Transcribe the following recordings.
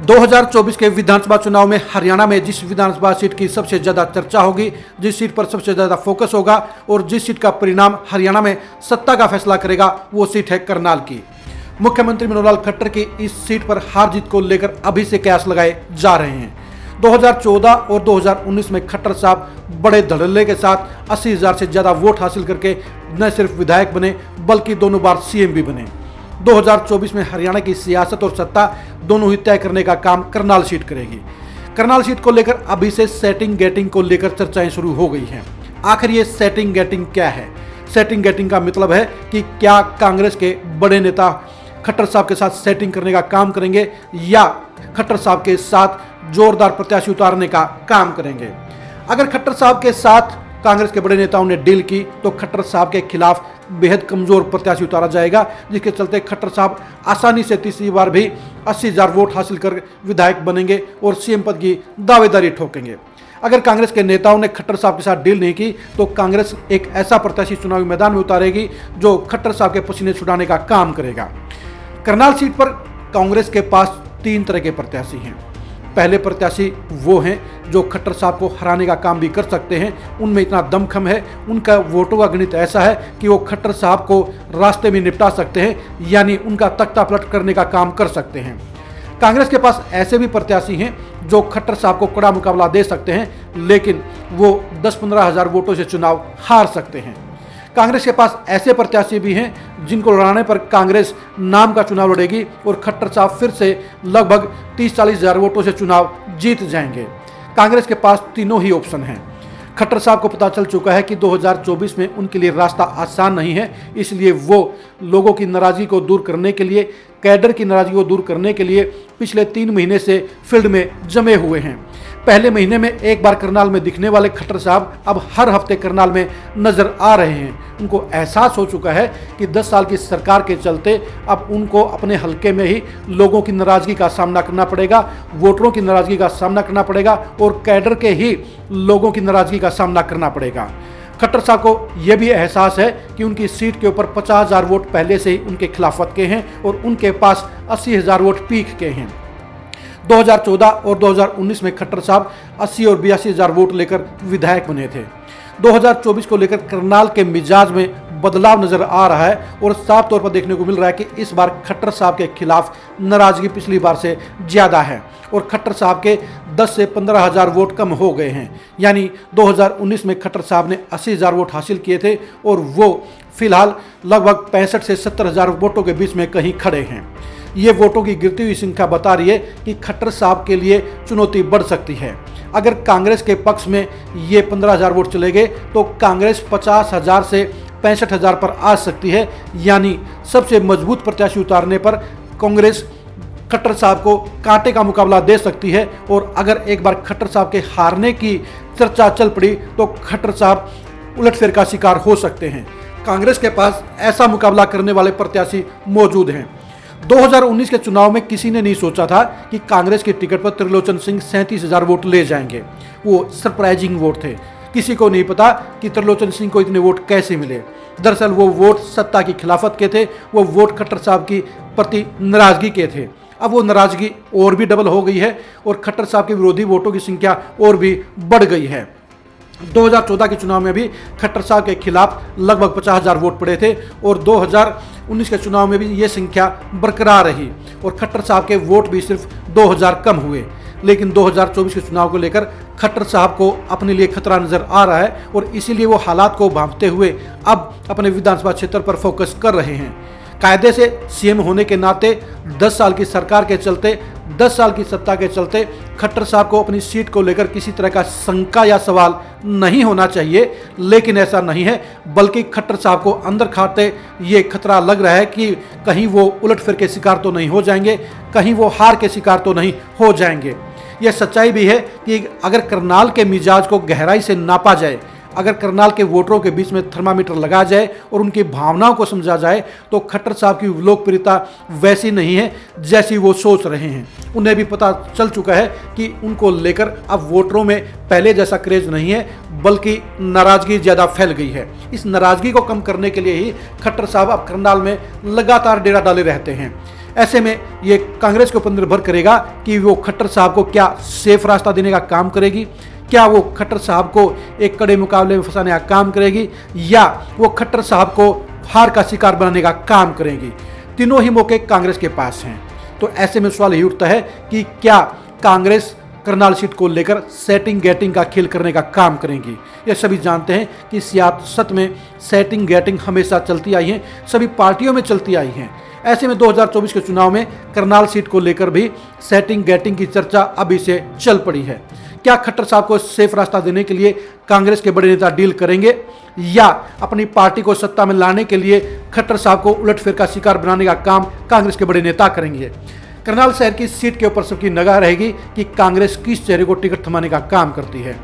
2024 के विधानसभा चुनाव में हरियाणा में जिस विधानसभा सीट की सबसे ज्यादा चर्चा होगी, जिस सीट पर सबसे ज्यादा फोकस होगा और जिस सीट का परिणाम हरियाणा में सत्ता का फैसला करेगा, वो सीट है करनाल की। मुख्यमंत्री मनोहर लाल खट्टर की इस सीट पर हार जीत को लेकर अभी से कयास लगाए जा रहे हैं। 2014 और 2019 में खट्टर साहब बड़े धड़ल्ले के साथ 80,000 से ज्यादा वोट हासिल करके न सिर्फ विधायक बने बल्कि दोनों बार सीएम भी बने। 2024 में हरियाणा की सियासत और सत्ता दोनों ही तय करने का काम करनाल सीट करेगी। करनाल सीट को लेकर अभी से सेटिंग गेटिंग को लेकर चर्चाएं शुरू हो गई हैं। आखिर ये सेटिंग गेटिंग क्या है? सेटिंग गेटिंग का मतलब है कि क्या कांग्रेस के बड़े नेता खट्टर साहब के साथ सेटिंग करने का काम करेंगे या खट्टर साहब के साथ जोरदार प्रत्याशी उतारने का काम करेंगे। अगर खट्टर साहब के साथ कांग्रेस के बड़े नेताओं ने डील की तो खट्टर साहब के खिलाफ बेहद कमजोर प्रत्याशी उतारा जाएगा, जिसके चलते खट्टर साहब आसानी से तीसरी बार भी 80,000 वोट हासिल कर विधायक बनेंगे और सीएम पद की दावेदारी ठोकेंगे। अगर कांग्रेस के नेताओं ने खट्टर साहब के साथ डील नहीं की तो कांग्रेस एक ऐसा प्रत्याशी चुनावी मैदान में उतारेगी जो खट्टर साहब के पसीने छुड़ाने का काम करेगा। करनाल सीट पर कांग्रेस के पास 3 तरह के प्रत्याशी हैं। पहले प्रत्याशी वो हैं जो खट्टर साहब को हराने का काम भी कर सकते हैं, उनमें इतना दमखम है, उनका वोटों का गणित ऐसा है कि वो खट्टर साहब को रास्ते में निपटा सकते हैं, यानी उनका तख्ता पलट करने का काम कर सकते हैं। कांग्रेस के पास ऐसे भी प्रत्याशी हैं जो खट्टर साहब को कड़ा मुकाबला दे सकते हैं, लेकिन वो 10-15 हज़ार वोटों से चुनाव हार सकते हैं। कांग्रेस के पास ऐसे प्रत्याशी भी हैं जिनको लड़ाने पर कांग्रेस नाम का चुनाव लड़ेगी और खट्टर साहब फिर से लगभग 30-40 हज़ार वोटों से चुनाव जीत जाएंगे। कांग्रेस के पास तीनों ही ऑप्शन हैं। खट्टर साहब को पता चल चुका है कि 2024 में उनके लिए रास्ता आसान नहीं है, इसलिए वो लोगों की नाराजगी को दूर करने के लिए, कैडर की नाराजगी को दूर करने के लिए पिछले 3 महीने से फील्ड में जमे हुए हैं। पहले महीने में एक बार करनाल में दिखने वाले खट्टर साहब अब हर हफ्ते करनाल में नजर आ रहे हैं। उनको एहसास हो चुका है कि 10 साल की सरकार के चलते अब उनको अपने हलके में ही लोगों की नाराजगी का सामना करना पड़ेगा, वोटरों की नाराजगी का सामना करना पड़ेगा और कैडर के ही लोगों की नाराजगी का सामना करना पड़ेगा। खट्टर साहब को यह भी एहसास है कि उनकी सीट के ऊपर 50,000 वोट पहले से ही उनके खिलाफत के हैं और उनके पास 80,000 वोट पीक के हैं। 2014 और 2019 में खट्टर साहब 80 और 82,000 वोट लेकर विधायक बने थे। 2024 को लेकर करनाल के मिजाज में बदलाव नजर आ रहा है और साफ तौर पर देखने को मिल रहा है कि इस बार खट्टर साहब के खिलाफ नाराजगी पिछली बार से ज्यादा है और खट्टर साहब के 10 से 15 हज़ार वोट कम हो गए हैं। यानी 2019 में खट्टर साहब ने 80,000 वोट हासिल किए थे और वो फिलहाल लगभग 65 से 70 हज़ार वोटों के बीच में कहीं खड़े हैं। ये वोटों की गिरती हुई संख्या बता रही है कि खट्टर साहब के लिए चुनौती बढ़ सकती है। अगर कांग्रेस के पक्ष में ये 15,000 वोट चले गए तो कांग्रेस 50,000 से 65,000 पर आ सकती है, यानी सबसे मजबूत प्रत्याशी उतारने पर कांग्रेस खट्टर साहब को कांटे का मुकाबला दे सकती है। और अगर एक बार खट्टर साहब के हारने की चर्चा चल पड़ी तो खट्टर साहब उलटफेर का शिकार हो सकते हैं। कांग्रेस के पास ऐसा मुकाबला करने वाले प्रत्याशी मौजूद हैं। 2019 के चुनाव में किसी ने नहीं सोचा था कि कांग्रेस की टिकट पर त्रिलोचन सिंह 37,000 वोट ले जाएंगे। वो सरप्राइजिंग वोट थे। किसी को नहीं पता कि त्रिलोचन सिंह को इतने वोट कैसे मिले। दरअसल वो वोट सत्ता की खिलाफत के थे, वो वोट खट्टर साहब की प्रति नाराजगी के थे। अब वो नाराजगी और भी डबल हो गई है और खट्टर साहब के विरोधी वोटों की संख्या और भी बढ़ गई है। 2014 के चुनाव में भी खट्टर साहब के खिलाफ लगभग 50,000 वोट पड़े थे और 2019 के चुनाव में भी ये संख्या बरकरार रही और खट्टर साहब के वोट भी सिर्फ 2,000 कम हुए। लेकिन 2024 के चुनाव को लेकर खट्टर साहब को अपने लिए खतरा नजर आ रहा है और इसीलिए वो हालात को भांपते हुए अब अपने विधानसभा क्षेत्र पर फोकस कर रहे हैं। कायदे से सीएम होने के नाते 10 साल की सरकार के चलते, 10 साल की सत्ता के चलते खट्टर साहब को अपनी सीट को लेकर किसी तरह का शंका या सवाल नहीं होना चाहिए, लेकिन ऐसा नहीं है, बल्कि खट्टर साहब को अंदर खाते ये खतरा लग रहा है कि कहीं वो उलटफेर के शिकार तो नहीं हो जाएंगे, कहीं वो हार के शिकार तो नहीं हो जाएंगे। यह सच्चाई भी है कि अगर करनाल के मिजाज को गहराई से नापा जाए, अगर करनाल के वोटरों के बीच में थर्मामीटर लगाया जाए और उनकी भावनाओं को समझा जाए तो खट्टर साहब की लोकप्रियता वैसी नहीं है जैसी वो सोच रहे हैं। उन्हें भी पता चल चुका है कि उनको लेकर अब वोटरों में पहले जैसा क्रेज नहीं है, बल्कि नाराजगी ज़्यादा फैल गई है। इस नाराजगी को कम करने के लिए ही खट्टर साहब अब करनाल में लगातार डेरा डाले रहते हैं। ऐसे में ये कांग्रेस के ऊपर निर्भर करेगा कि वो खट्टर साहब को क्या सेफ रास्ता देने का काम करेगी, क्या वो खट्टर साहब को एक कड़े मुकाबले में फंसाने का काम करेगी, या वो खट्टर साहब को हार का शिकार बनाने का काम करेगी। तीनों ही मौके कांग्रेस के पास हैं। तो ऐसे में सवाल यही उठता है कि क्या कांग्रेस करनाल सीट को लेकर सेटिंग गेटिंग का खेल करने का काम करेंगी। ये सभी जानते हैं कि सियासत में सेटिंग गेटिंग हमेशा चलती आई है, सभी पार्टियों में चलती आई है। ऐसे में 2024 के चुनाव में करनाल सीट को लेकर भी सेटिंग गेटिंग की चर्चा अभी से चल पड़ी है। क्या खट्टर साहब को सेफ रास्ता देने के लिए कांग्रेस के बड़े नेता डील करेंगे, या अपनी पार्टी को सत्ता में लाने के लिए खट्टर साहब को उलटफेर का शिकार बनाने का काम कांग्रेस के बड़े नेता करेंगे। करनाल शहर की सीट के ऊपर सबकी निगाह रहेगी कि कांग्रेस किस चेहरे को टिकट थमाने का काम करती है।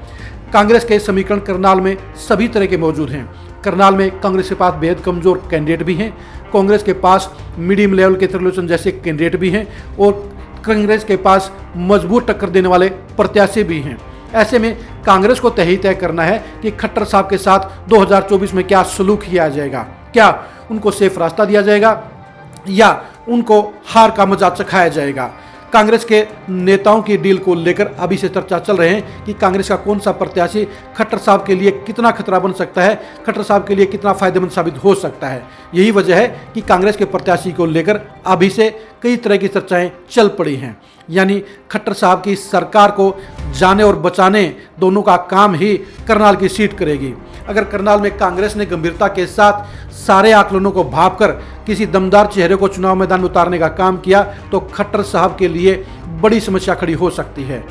कांग्रेस के समीकरण करनाल में सभी तरह के मौजूद हैं। करनाल में कांग्रेस के पास बेहद कमजोर कैंडिडेट भी हैं, कांग्रेस के पास मीडियम लेवल के त्रिलोचन जैसे कैंडिडेट भी हैं, और कांग्रेस के पास मजबूत टक्कर देने वाले प्रत्याशी भी हैं। ऐसे में कांग्रेस को तय करना है कि खट्टर साहब के साथ 2024 में क्या सलूक किया जाएगा। क्या उनको सेफ रास्ता दिया जाएगा या उनको हार का मजा चखाया जाएगा। कांग्रेस के नेताओं की डील को लेकर अभी से चर्चा चल रहे हैं कि कांग्रेस का कौन सा प्रत्याशी खट्टर साहब के लिए कितना खतरा बन सकता है, खट्टर साहब के लिए कितना फायदेमंद साबित हो सकता है। यही वजह है कि कांग्रेस के प्रत्याशी को लेकर अभी से कई तरह की चर्चाएं चल पड़ी हैं। यानी खट्टर साहब की सरकार को जाने और बचाने दोनों का काम ही करनाल की सीट करेगी। अगर करनाल में कांग्रेस ने गंभीरता के साथ सारे आकलनों को भांपकर किसी दमदार चेहरे को चुनाव मैदान में उतारने का काम किया तो खट्टर साहब के लिए बड़ी समस्या खड़ी हो सकती है।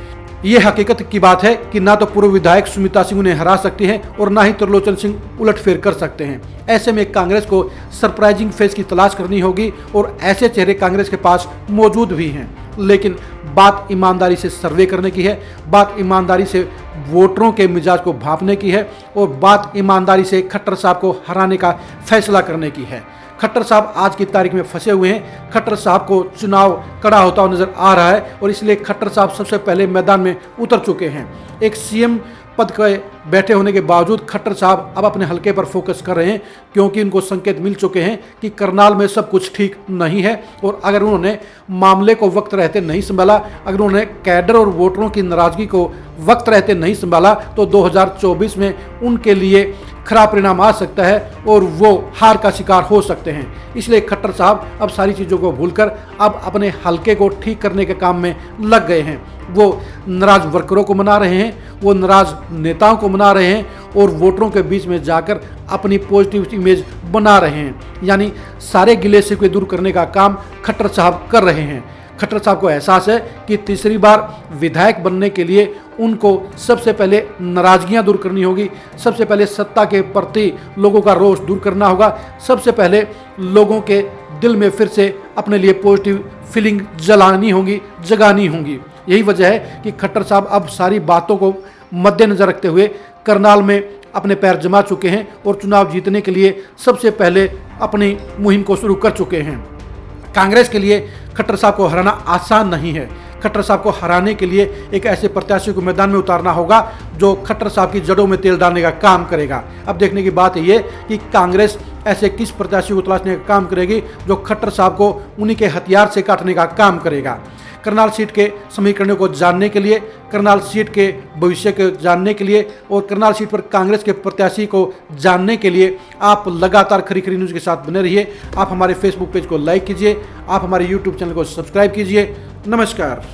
ये हकीकत की बात है कि ना तो पूर्व विधायक सुमित्रा सिंह उन्हें हरा सकती हैं और ना ही त्रिलोचन सिंह उलटफेर कर सकते हैं। ऐसे में कांग्रेस को सरप्राइजिंग फेस की तलाश करनी होगी और ऐसे चेहरे कांग्रेस के पास मौजूद भी हैं। लेकिन बात ईमानदारी से सर्वे करने की है, बात ईमानदारी से वोटरों के मिजाज को भांपने की है, और बात ईमानदारी से खट्टर साहब को हराने का फैसला करने की है। खट्टर साहब आज की तारीख में फंसे हुए हैं। खट्टर साहब को चुनाव कड़ा होता हुआ नजर आ रहा है और इसलिए खट्टर साहब सबसे पहले मैदान में उतर चुके हैं। एक सीएम पद के बैठे होने के बावजूद खट्टर साहब अब अपने हलके पर फोकस कर रहे हैं, क्योंकि उनको संकेत मिल चुके हैं कि करनाल में सब कुछ ठीक नहीं है। और अगर उन्होंने मामले को वक्त रहते नहीं संभाला, अगर उन्होंने कैडर और वोटरों की नाराजगी को वक्त रहते नहीं संभाला, तो 2024 में उनके लिए खराब परिणाम आ सकता है और वो हार का शिकार हो सकते हैं। इसलिए खट्टर साहब अब सारी चीज़ों को भूलकर अब अपने हलके को ठीक करने के काम में लग गए हैं। वो नाराज वर्करों को मना रहे हैं, वो नाराज नेताओं को मना रहे हैं और वोटरों के बीच में जाकर अपनी पॉजिटिव इमेज बना रहे हैं। यानी सारे गिले शिकवे दूर करने का काम खट्टर साहब कर रहे हैं। खट्टर साहब को एहसास है कि तीसरी बार विधायक बनने के लिए उनको सबसे पहले नाराजगियां दूर करनी होगी, सबसे पहले सत्ता के प्रति लोगों का रोष दूर करना होगा, सबसे पहले लोगों के दिल में फिर से अपने लिए पॉजिटिव फीलिंग जगानी होंगी। यही वजह है कि खट्टर साहब अब सारी बातों को मद्देनजर रखते हुए करनाल में अपने पैर जमा चुके हैं और चुनाव जीतने के लिए सबसे पहले अपनी मुहिम को शुरू कर चुके हैं। कांग्रेस के लिए खट्टर साहब को हराना आसान नहीं है। खट्टर साहब को हराने के लिए एक ऐसे प्रत्याशी को मैदान में उतारना होगा जो खट्टर साहब की जड़ों में तेल डालने का काम करेगा। अब देखने की बात ये कि कांग्रेस ऐसे किस प्रत्याशी को तलाशने का काम करेगी जो खट्टर साहब को उन्हीं के हथियार से काटने का काम करेगा। करनाल सीट के समीकरणों को जानने के लिए, करनाल सीट के भविष्य को जानने के लिए और करनाल सीट पर कांग्रेस के प्रत्याशी को जानने के लिए आप लगातार खरी खरी न्यूज़ के साथ बने रहिए। आप हमारे फेसबुक पेज को लाइक कीजिए, आप हमारे यूट्यूब चैनल को सब्सक्राइब कीजिए। नमस्कार।